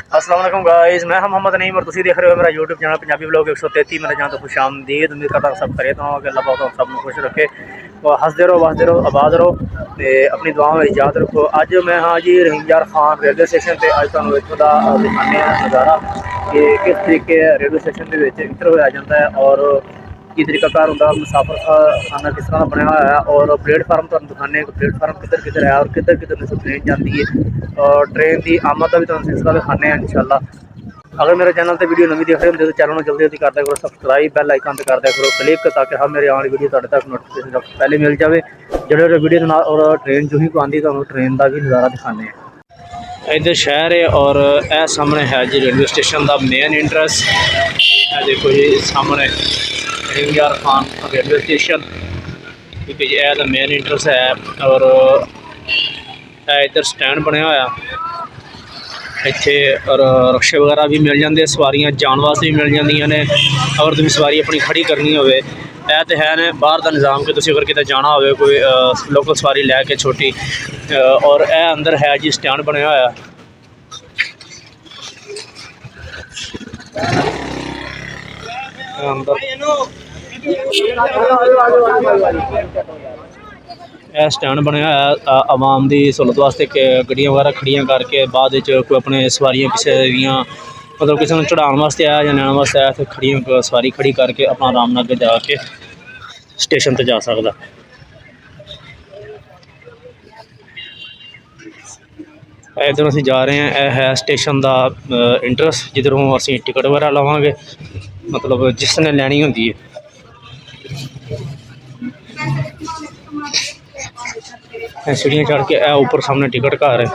अस्सलाम वालेकुम गाइस, मैं हम मोहम्मद नईम और तुसी देख रहे हो मेरा यूट्यूब चैनल पंजाबी व्लॉग 133। मेरे जहाँ तो खुश आमदीद। उम्मीद करता सब खैरियत हो कि अल्लाह पाक सब खुश रखे, तो हंसते रहो, वसते रहो, आबाद रहो, तो अपनी दुआओं में याद रखो। अज मैं हाँ जी रहीम यार खान रेलवे स्टेशन पर। अज तुहानूं इत्थों दा दिखाने नज़ारा कि किस तरीके रेलवे स्टेशन के इंटर होया जाता है और की तरीकाकार होंदा, मुसाफर खाना किस तरह बनया हुआ है और प्लेटफार्म तुहानूं दिखाने प्लेटफार्म किधर किधर है और किधर किधर ट्रेन जाती है और ट्रेन की आमद का भी तुहानूं सिलसिला दिखाने इंशाअल्लाह। अगर मेरे चैनल पर वीडियो नवी देख रहे हो तो चैनल में जल्दी जल्दी कर दिया करो सबसक्राइब, बैल आइकन पर कर दिया करो क्लिक, ताकि हर मेरे आने वीडियो तुहाडे तक नोटिफिकेशन पहले मिल जाए। जो वीडियो के नाल और ट्रेन जो ही को आती तुहानूं ट्रेन का भी नज़ारा दिखाने। इधर शहर है और यह सामने है जी रेलवे स्टेशन का मेन इंट्रेंस। देखो जी सामने रहीम यार खान रेलवे स्टेशन, क्योंकि यह तो मेन इंट्रेंस है और इधर स्टैंड बनया होया इत्थे और रक्शे वगैरह भी मिल जाते, सवारियां जाने वास्ते भी मिल जांदियां ने। अगर तुम सवारी अपनी खड़ी करनी हो तो है ने बाहर का निज़ाम कि तुम अगर कितने जाना हो कोई लोकल सवारी लैके छोटी, और यह अंदर है जी स्टैंड बनया होया। यह स्टैंड बनया आवाम की सहूलत वास्ते कि गड्डियां वगैरह खड़ियां करके बाद कोई अपने सवारियां किसी दियां मतलब किसी को चढ़ाने वास्ते आया या लैने वास्ते आया, तो खड़ियां सवारी खड़ी करके अपना आराम नाल अगे जाके स्टेशन पर जा सकता। इधर असीं जा रहे हैं, यह है स्टेशन का इंट्रेंस जिधरों असीं टिकट वगैरह लवांगे, मतलब जिसने लैनी होंदी है। सीढ़ियाँ चढ़ के ऊपर सामने टिकट घर है।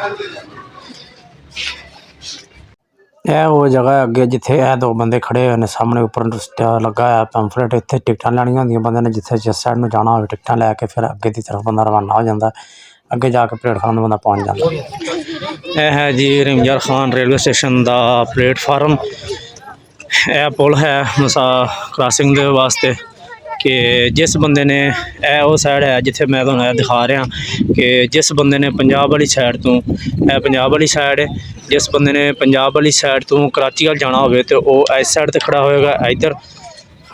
यह वो जगह है अगे जिथे दो बंदे खड़े हुए हैं सामने उपर लगा है पैंफलेट। इतने टिकटा लैनिया होंदियां बंदे ने, जिथे जिस साइड में जाना हो टिकटा लैके फिर अगे की तरफ बंदा रवाना हो जाता है, अगे जाके प्लेटफार्म बंदा पहुँच जाता। यह है जी रहीम यार खान रेलवे स्टेशन का प्लेटफार्म। यह पुल है क्रॉसिंग के वास्ते कि जिस बंदे ने वो साइड है जिथे मैं तुहानूं दिखा रहा कि जिस बंदे ने पंजाब वाली साइड तो पंजाब वाली साइड है, जिस बंदे ने पंजाब वाली साइड तो कराची वाल जाना हो तो वह इस साइड पर खड़ा होएगा इधर,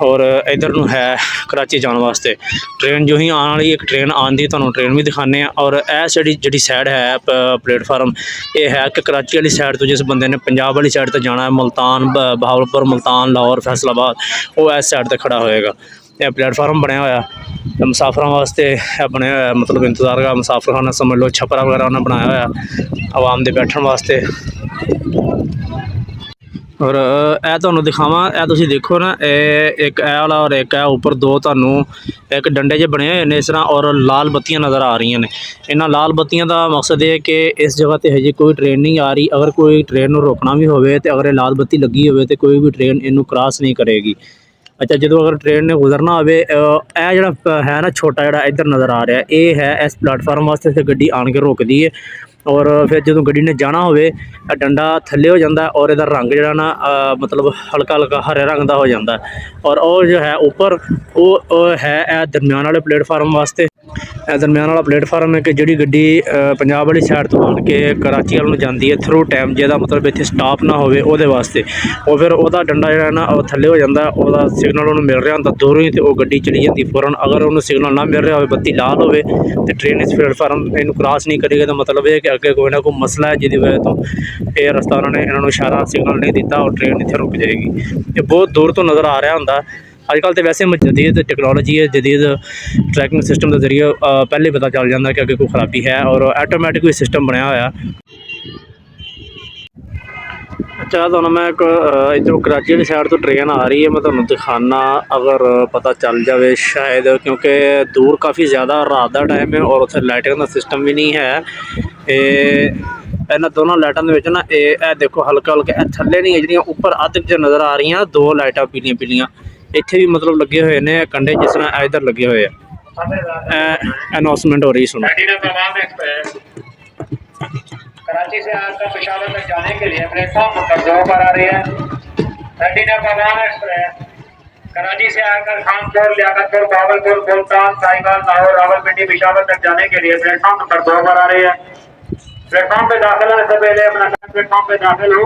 और इधर नूं है कराची जाने वास्ते ट्रेन जो ही आने वाली। एक ट्रेन आती तुहानूं ट्रेन भी दिखाने, और यह जी साइड है प्लेटफार्म ये है कि कराची वाली साइड तो जिस बंदे ने पंजाब वाली साइड तो जाना है मुल्तान बहावलपुर मुल्तान लाहौर फैसलाबाद, वो इस साइड पर खड़ा होएगा। यह प्लेटफार्म बनया होया मुसाफिर वास्ते बनया होया, मतलब इंतजार का मुसाफिर खाना समझ लो, छपरा वगैरह उन्हें बनाया होया आवाम के बैठने वास्ते। और यह तुहानूं दिखावां, यह तुसीं देखो ना, एक ए वाला और एक उपर दो तुहानूं एक डंडे जे बने हुए हैं इस तरह, और लाल बत्तियां नज़र आ रही ने। इन्हां लाल बत्तियां का मकसद है कि इस जगह पर हजे कोई ट्रेन नहीं आ रही, अगर कोई ट्रेन नूं रोकना भी हो तो अगर लाल बत्ती लगी हो तो कोई भी ट्रेन इनू क्रॉस नहीं करेगी। अच्छा जो अगर ट्रेन ने गुजरना हो जो है ना छोटा जोड़ा इधर नज़र आ रहा है, ये है इस प्लेटफार्म वास्ते फिर गड्डी आन के रोकती है, और फिर जो गड्डी ने जाना हो डंडा थले हो जाता है और इहदा रंग जो ना मतलब हल्का हल्का हरे रंग का हो जाता है, और जो है ऊपर वो है दरम्यान वाले प्लेटफार्म वास्ते। दरम्यान वाला प्लेटफार्म है कि जी गड्डी पंजाब वाली साइड तो आन के कराची वाल जाती है थ्रू टाइम, जिहदा मतलब इत्थे स्टाप ना होवे वास्ते, वो फिर वह डंडा जो ना थले हो जाता है, वह सिग्नल उन्होंने मिल रहा होंगे दूरों ही, तो वह गड्डी चली जाती फौरन। अगर उन्होंने सिग्नल ना मिल रहा हो, बत्ती लाल हो तो ट्रेन इस प्लेटफार्म इनू क्रॉस नहीं करेगी, तो मतलब है कि अगे कोई ना कोई मसला है जिसकी वजह तो यह रस्ता उन्होंने इन्होंने इशारा सिग्नल नहीं दिता और ट्रेन इतने रुक जाएगी। ये बहुत दूर तो नज़र आ रहा होंगे। अजकल तो वैसे जदीद टेक्नोलॉजी है, जदीद ट्रैकिंग सिस्टम के जरिए पहले पता चल जाता कि अगर कोई खराबी है, और ऑटोमैटिक भी सिस्टम बनया होया। अच्छा तो मैं एक इधरों कराची वाली साइड तो ट्रेन आ रही है, मैं तुम्हें दिखाना अगर पता चल जाए शायद, क्योंकि दूर काफ़ी ज़्यादा रात का टाइम है और उत्थे लाइटिंग का सिस्टम भी नहीं है। इन्होंने दोनों लाइटों के ना ये देखो हल्का हल्का थले नहीं है, जी उपर अध च नज़र आ रही दो लाइटा पीलियां पीलियां, इत्थे भी मतलब लगे हुए हैं कंढे, जिस तरह इधर लगे हुए अनाउंसमेंट हो रही सुनो। कराची से आकर पेशावर तक जाने के लिए प्लेटफॉर्म नंबर 2 पर आ रही है रेटिना पवन एक्सप्रेस। कराची से आकर खानपुर लियाकतपुर बावलपुर मुल्तान साहिवाल लाहौर रावलपिंडी पेशावर तक जाने के लिए प्लेटफॉर्म नंबर 2 पर आ रही है। प्लेटफॉर्म पे दाखिल होने से पहले अपना प्लेटफॉर्म पे दाखिल हो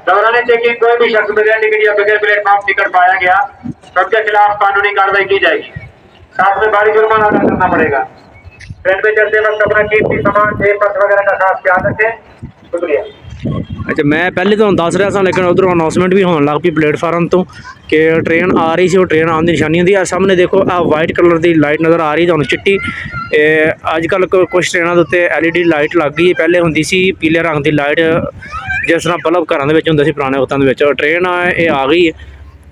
दौरान चेकिंग कोई भी शख्स बगैर टिकट या बगैर प्लेटफॉर्म टिकट पाया गया तो उसके खिलाफ कानूनी कार्रवाई की जाएगी, साथ में भारी जुर्माना अदा करना पड़ेगा। ट्रेन में चलते वक्त अपना कीमती सामान जेब पर्स वगैरह का खास ख्याल रखें। शुक्रिया। अच्छा मैं पहले तो दस रहा था, लेकिन उधरों अनाउंसमेंट भी होने लग पई प्लेटफार्म तो कि ट्रेन आ रही सी। वो ट्रेन आने की निशानी होंगी। सामने देखो आ वाइट कलर की लाइट नज़र आ रही तुहानूं चिट्टी। अजकल कुछ ट्रेनों के उत्ते LED लाइट लग गई, पहले होंदी सी पीले रंग की लाइट जिस तरह बल्ब घरों के होंदे सी पुराने वक्तों के विच। ट्रेन ये आ गई है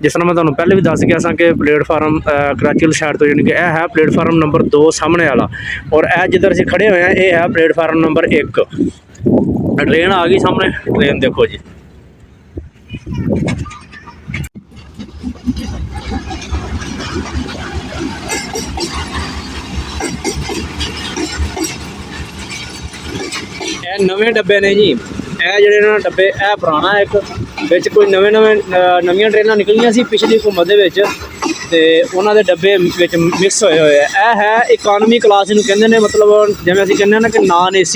जिस तरह मैं तुहानूं पहले भी दस गया कि प्लेटफार्म कराची वाली साइड तो यानी कि यह है प्लेटफार्म नंबर 2 सामने वाला, और यह जिधर असीं खड़े हुए हैं यह है प्लेटफार्म नंबर 1। ट्रेन आ गई सामने, ट्रेन देखो जी। नवे डब्बे ने जी, यह जोड़े ना डब्बे यह पुराना एक बिच कोई नवीं ट्रेनां निकलियां सी पिछली हुकूमत दे विच ते उन्हां दे डब्बे विच मिक्स होए हुए है। यह है इकानमी क्लास इनूं कहंदे ने, मतलब जिवें असीं कहंदे ना कि नॉन AC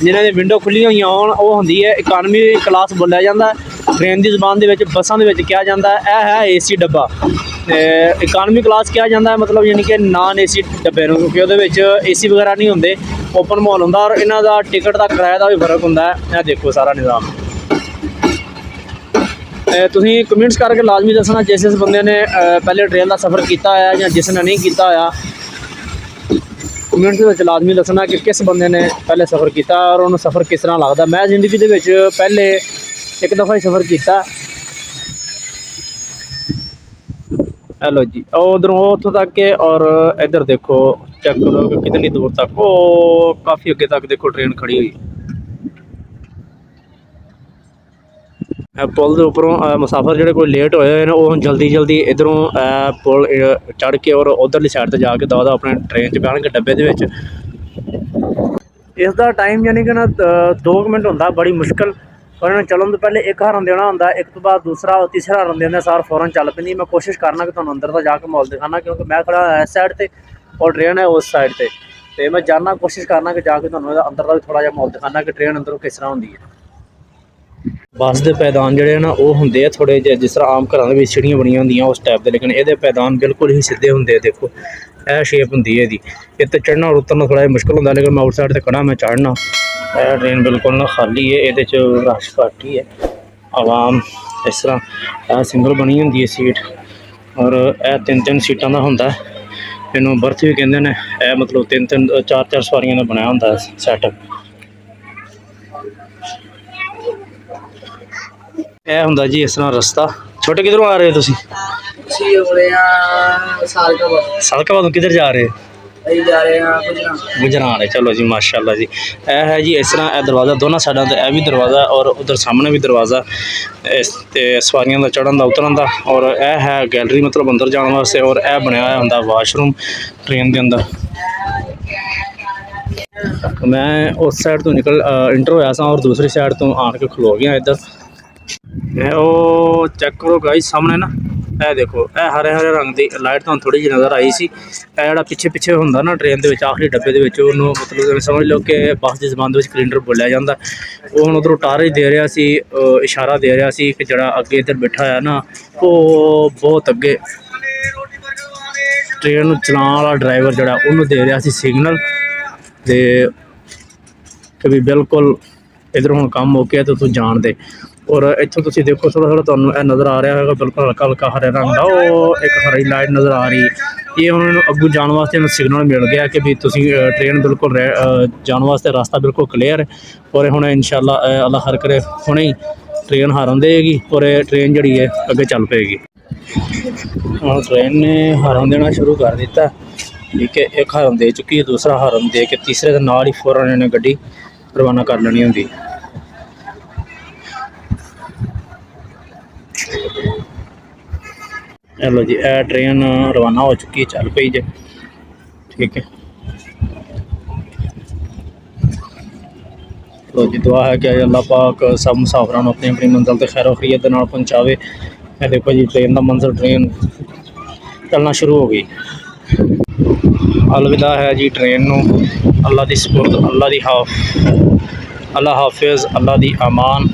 जिन्हां दी विंडो खुल्लियां होईयां होण ओह हुंदी है इकानमी क्लास बोलिया जांदा है। ट्रेन की जबान दे विच बसां दे विच कहा जांदा है यह है AC डब्बा। इकानमी क्लास कहा जाता है, मतलब यानी कि नॉन AC डब्बे नूं, क्योंकि उहदे विच AC वगैरह नहीं होंदे, ओपन माहौल हुंदा और इन्हां दा टिकट दा किराए दा भी फर्क हुंदा है। यह देखो सारा निज़ाम। तुसीं कमेंट्स करके लाजमी दसना जिस बंदे ने पहले ट्रेन का सफ़र किया है या जिसने नहीं किया होया, कमेंट्स में लाजमी दसना कि किस बंदे ने पहले सफ़र किया और उन्होंने सफ़र किस तरह लगता। मैं जिंदगी दे विच पहले एक दफ़ा ही सफ़र किया। हेलो जी, उधरों उतों तक के और इधर देखो चेक करो कि कितनी दूर तक, वो काफ़ी अगे तक देखो ट्रेन खड़ी हुई। पुल के उपरों मुसाफिर जोड़े कोई लेट होए हैं वो जल्दी जल्दी इधरों पुल चढ़ के और उधरली साइड पर जाके दवा अपने ट्रेन च बहन के डब्बे दे विच। इसका टाइम यानी कि ना 2 मिनट होंदा बड़ी मुश्किल, और इन्हें चलन तो पहले एक हॉर्न देना होंदा, एक तो बाद दूसरा और तीसरा हॉर्न देने सार फौरन चल पैंदी। मैं कोशिश करना कि तुहानूं अंदर तो जाके माहौल दिखाना, क्योंकि मैं खड़ा इस साइड ते और ट्रेन है उस साइड ते, तो मैं जाना कोशिश करना कि जाके तुहानूं अंदर का भी थोड़ा जिहा माहौल दिखाना कि ट्रेन अंदरों किस तरह होंदी है। बस के पैदान जोड़े ना वो होंगे थोड़े जे जिस तरह आम घर में सीढ़ियाँ बनिया होंदियां उस टाइप के, लेकिन ये पैदान बिल्कुल ही सीधे होंगे। देखो यह शेप होंगी है इतने चढ़ना और उतरना थोड़ा मुश्किल होंगे, लेकिन मैं आउट साइड से खड़ा मैं चढ़ना। यह ट्रेन बिल्कुल ना खाली है, ये रश घट ही है, आवाम इस तरह सिंगल बनी होंगी है सीट, और यह 3-3 सीटां का होंगे। इनू बर्थ भी कहते हैं, यह मतलब 3-3 4-4 सवारियों का बनाया होंगे सैटअप। यह होंगे जी इस तरह रस्ता। छोटे किधरों आ रहे हो तुसी? सालकाबाद किधर जा रहे हो? गुजरान है। चलो जी माशाल्लाह जी। यह है जी इस तरह दरवाज़ा दोनों साइडों से, यह भी दरवाज़ा और उधर सामने भी दरवाज़ा, सवारियों का चढ़न का उतरन का, और यह है गैलरी मतलब अंदर जाने वास्ते, और यह बनया होंगे वाशरूम ट्रेन के अंदर। मैं उस साइड तो निकल इंटर होया सा और दूसरी साइड तो आन के खलो गया इधर। वो चेक करो गाइस सामने ना, यह देखो यह हरे हरे रंग की लाइट तो थोड़ी जी नज़र आई सी। यह पिछे पिछे होंगे ना ट्रेन के आखिरी डब्बे के मतलब समझ लो कि बस की जबान सिलेंडर बोलिया जाता। वो हम उधरों टारज दे रहा सी, इशारा दे रहा सी कि जरा अगे इधर बैठा है ना वो बहुत अगे ट्रेन चलाने वाला ड्राइवर जरा उन्होंने दे रहा सी सिग्नल दे कि भी बिल्कुल इधर हुण काम मुक्या तो तू जान दे। और इत्थों तुसीं देखो थोड़ा थोड़ा तुहानूं यह नज़र आ रहा है बिल्कुल हल्का हल्का हरे रंग का, वो एक हरी लाइट नज़र आ रही है। ये उन्होंने अगू जाने वास्ते सिग्नल मिल गया कि भी तुसीं ट्रेन बिल्कुल जाने वास्ते रास्ता बिल्कुल क्लीयर है। और हुण इंशाअल्लाह अल्लाह खैर करे हुणे ही ट्रेन हारन देगी और ट्रेन जिहड़ी है अगे चल पेगी। हुण ट्रेन ने हारन देना शुरू कर दिता, ठीक है। एक हारन दे चुकी है, दूसरा हारन दे के तीसरे के नाल ही फौरन इन्हें गड्डी रवाना कर लेनी होंदी। हेलो जी, ट्रेन रवाना हो चुकी है, चल पई जे, ठीक है। तो जी दुआ है कि अल्लाह पाक सब मुसाफिरों को अपनी अपनी मंजिल तक खैर खैरियत के नाल पहुँचावे। देखो जी ट्रेन का मंजर, ट्रेन चलना शुरू हो गई। अलविदा है जी ट्रेन नूं, अल्लाह दी सुपुर्द, अल्लाह दी अल्लाह हाफिज़, अल्लाह दी अमान।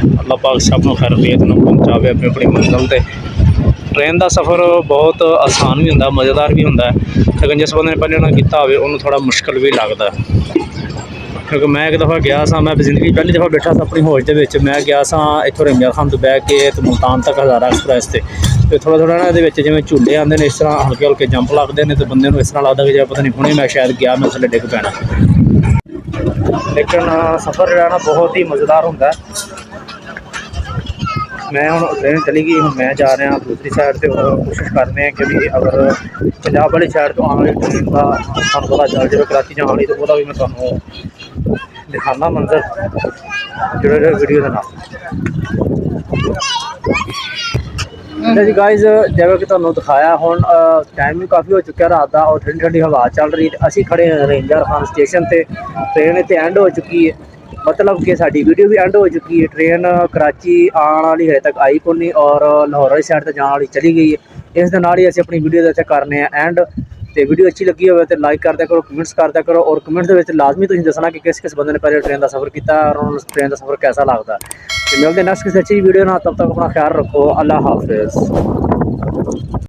अल्लाह पाक सब नूं खैरियत नाल पहुँचावे अपनी अपनी मंजिल ते। ट्रेन का सफ़र बहुत आसान भी होंदा, मज़ेदार भी होंदा है, लेकिन जिस बंदे ने पहले ना किया होवे उन्होंने थोड़ा मुश्किल भी लगता है। क्योंकि मैं एक दफ़ा गया सा, मैं जिंदगी पहली दफ़ा बैठा सा अपनी होश के मैं गया सा इत्थों रंजा खान तो बह के तो मुल्तान तक हज़ारा एक्सप्रैस से थोड़ा थोड़ा ना ये जिवें झूले आते हैं इस तरह हल्के हल्के जंप लगते हैं तो बंदे को इस तरह लगता कि जो पता नहीं हुणे मैं शायद गया मैं थल्ले डिग पैना। लेकिन सफ़र जो ना बहुत ही मज़ेदार होंदा है। मैं हूँ ट्रेन चली गई, हूँ मैं जा रहा दूसरी साइड से कोशिश करने हैं कि भी अगर पंजाब वाली साइड तो आने वाली ट्रेन का सूँ पता चल जाए कराची जाने वाली तो वह भी मैं थोड़ा दिखाना मंजर जुड़े रहे वीडियो के नाल। जी गाइज जगह कि तुहानूं दिखाया हुण टाइम भी काफ़ी हो चुका रात का और ठंडी ठंडी हवा चल रही है। असी खड़े हैं रेंजर खान स्टेशन पर, ट्रेन इत्थे एंड हो चुकी है, मतलब कि साडी वीडियो भी एंड हो चुकी है। ट्रेन कराची आने वाली हजे तक आई को नहीं और लाहौर वाली साइड तक जाने वाली चली गई है। इस दे नाल ही असीं अपनी वीडियो इत्थे करने एंड। तो वीडियो अच्छी लगी हो तो लाइक कर दिया करो, कमेंट्स कर दिया करो और कमेंट्स के लाजमी तुसीं दसना कि किस किस बंदे ने पहले ट्रेन का सफ़र किया और उन्होंने ट्रेन का सफ़र कैसा लगता है। तो मिलते नेक्स्ट किसी अच्छी वीडियो ना, तब तक अपना ख्याल रखो। अल्लाह हाफिज़।